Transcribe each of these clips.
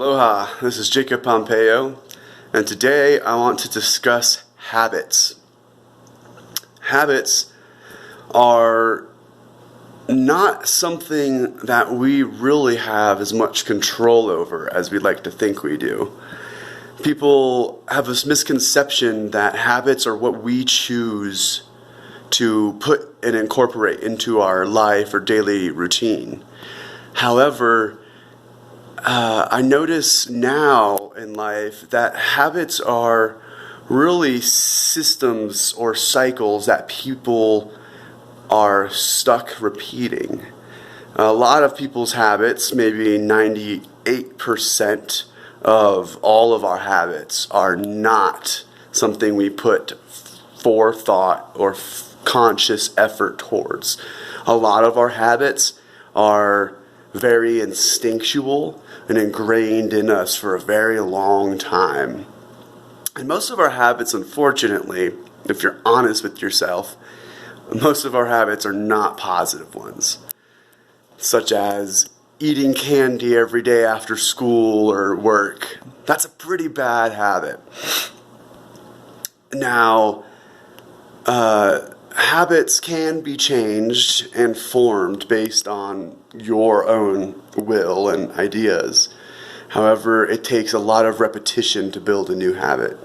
Aloha, this is Jacob Pompeo, and today I want to discuss habits. Habits are not something that we really have as much control over as we'd like to think we do. People have this misconception that habits are what we choose to put and incorporate into our life or daily routine. However, I notice now in life that habits are really systems or cycles that people are stuck repeating. A lot of people's habits, maybe 98% of all of our habits, are not something we put forethought or conscious effort towards. A lot of our habits are very instinctual and ingrained in us for a very long time. And most of our habits, unfortunately, if you're honest with yourself, most of our habits are not positive ones, such as eating candy every day after school or work. That's a pretty bad habit. Now, habits can be changed and formed based on your own will and ideas. However, it takes a lot of repetition to build a new habit.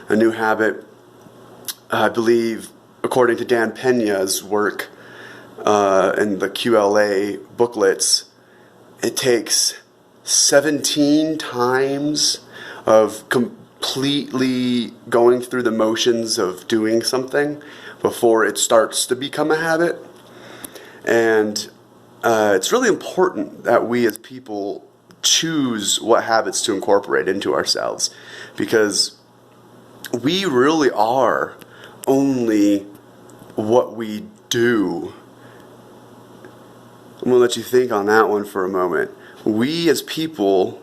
A new habit, I believe, according to Dan Pena's work in the QLA booklets, it takes 17 times of completely going through the motions of doing something before it starts to become a habit. And it's really important that we as people choose what habits to incorporate into ourselves, because we really are only what we do. I'm going to let you think on that one for a moment. We as people,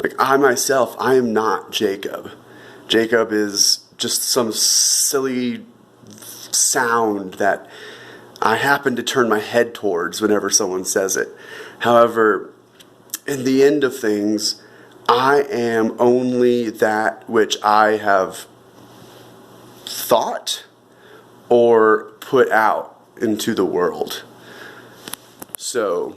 like I myself, I am not Jacob. Jacob is just some silly sound that I happen to turn my head towards whenever someone says it. However, in the end of things, I am only that which I have thought or put out into the world. So,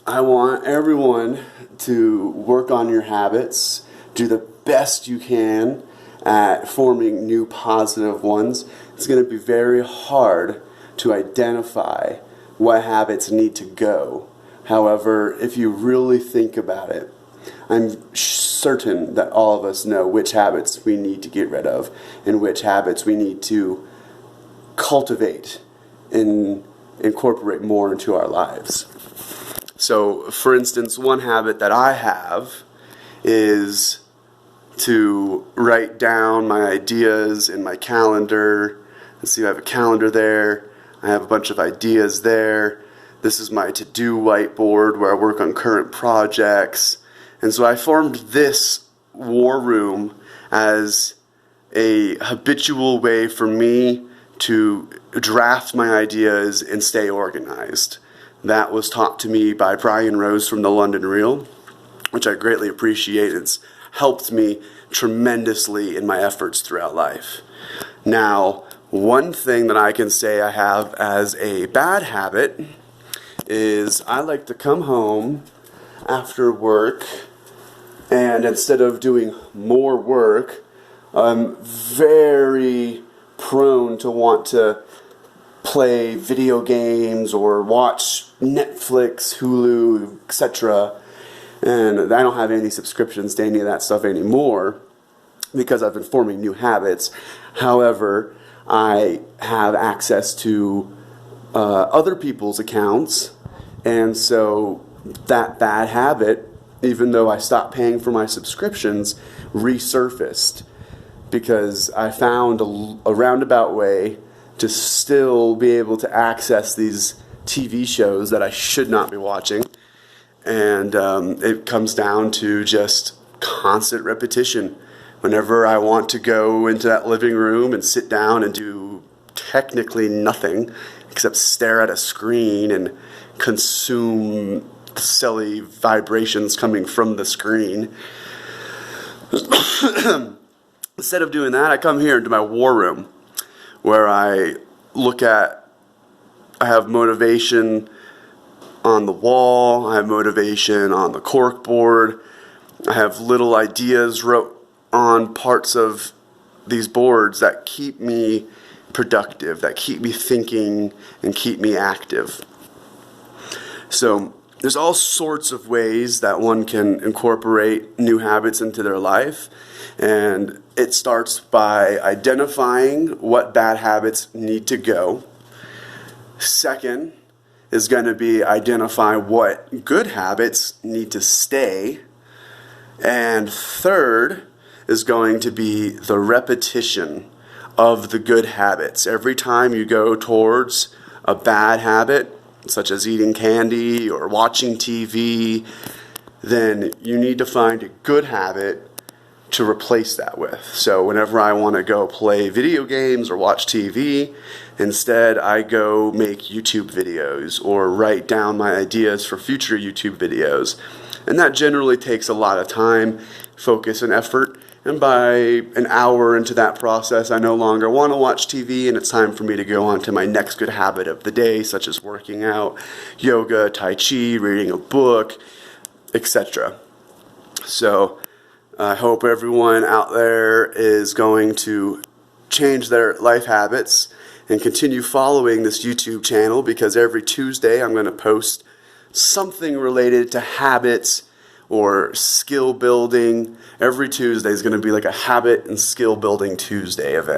I want everyone to work on your habits, do the best you can at forming new positive ones. It's going to be very hard to identify what habits need to go. However, if you really think about it, I'm certain that all of us know which habits we need to get rid of and which habits we need to cultivate and incorporate more into our lives. So, for instance, one habit that I have is to write down my ideas in my calendar. Let's see, I have a calendar there. I have a bunch of ideas there. This is my to-do whiteboard where I work on current projects. And so I formed this war room as a habitual way for me to draft my ideas and stay organized. That was taught to me by Brian Rose from the London Reel, which I greatly appreciate. It's helped me tremendously in my efforts throughout life. Now, one thing that I can say I have as a bad habit is I like to come home after work, and instead of doing more work, I'm very prone to want to play video games or watch Netflix, Hulu, etc. And I don't have any subscriptions to any of that stuff anymore because I've been forming new habits. However, I have access to other people's accounts, and so that bad habit, even though I stopped paying for my subscriptions, resurfaced because I found a roundabout way to still be able to access these TV shows that I should not be watching. And it comes down to just constant repetition. Whenever I want to go into that living room and sit down and do technically nothing except stare at a screen and consume silly vibrations coming from the screen. Instead of doing that, I come here into my war room where I have motivation on the wall, I have motivation on the cork board, I have little ideas wrote on parts of these boards that keep me productive, that keep me thinking and keep me active. So there's all sorts of ways that one can incorporate new habits into their life, and it starts by identifying what bad habits need to go. Second is going to be identify what good habits need to stay. And third is going to be the repetition of the good habits. Every time you go towards a bad habit, such as eating candy or watching TV, then you need to find a good habit to replace that with. So whenever I want to go play video games or watch TV, instead I go make YouTube videos or write down my ideas for future YouTube videos. And that generally takes a lot of time, focus, and effort. And by an hour into that process, I no longer want to watch TV, and it's time for me to go on to my next good habit of the day, such as working out, yoga, tai chi, reading a book, etc. So I hope everyone out there is going to change their life habits and continue following this YouTube channel, because every Tuesday I'm going to post something related to habits or skill building. Every Tuesday is going to be like a habit and skill building Tuesday event.